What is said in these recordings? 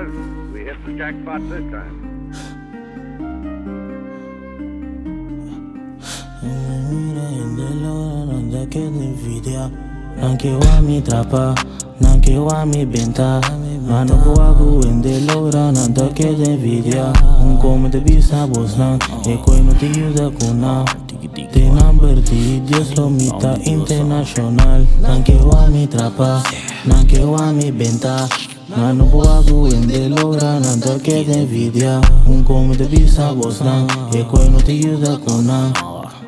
fellas. We hit the jackpot this time. Nanke wa mi trapa, nanke wa mi benta. Mano buagu ende lora nanda que de envidia. Como te visa bosna, e koi no te ayuda kuna. Te number ti, Dios lo mita internacional. Nanke wa mi trapa, nanke wa mi benta. Mano buagu ende lora nanda que de envidia. Como te visa bosna, e koi no te ayuda kuna.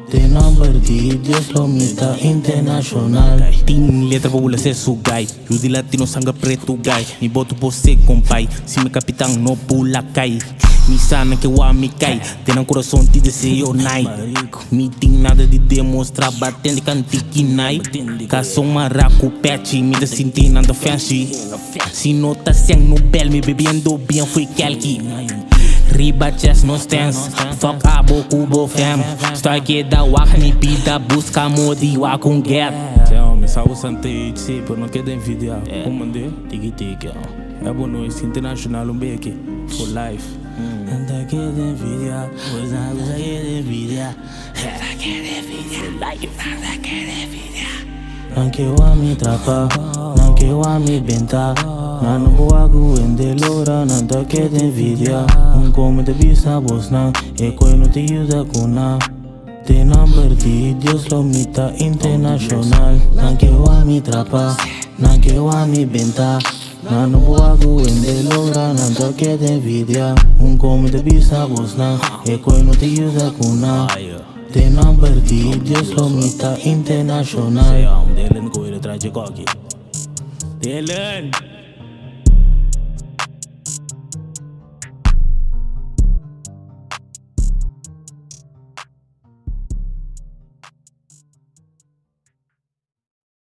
Te number ti, Dios lo mita internacional. Tem letra pra ser sugai. Eu de latino sangue preto gai. Me boto você com pai. Se me capitão não pula cai. Me sana que eu amo cai. Tem um coração de desejo nai. Me tem nada de demonstrar. Batendo cantique nai. Caçou maraco pet. Me da sentir nada fancy. Se nota sem no bel. Me bebendo bem foi kelki. Riba chest no stance. Fuck a boku bo fam. Star que da wak ni pita. Busca modi wak um get. Tell me, salvo sante sim, por não querer envidiar. Comandê, tiki-tiki. É bom noite internacional, beque. For life. Anda que envidia, pois nada que envidia. Anda que envidia, for life. Anda que envidia. Nanke wa mi trapa, nanke wa mi benta. Mano buagu ende lora, nada que envidia. Como te visa bosna, e koi no te ayuda kuna. Te number ti, Dios lo mita internacional. Nanke wa mi trapa, nanke wa mi benta. Mano buagu ende lora, nada que te envidia. Como te visa bosna, e koi no te ayuda kuna. Te number ti, Dios lo mita internacional. Dylan ko ile traje ko aki. Dylan.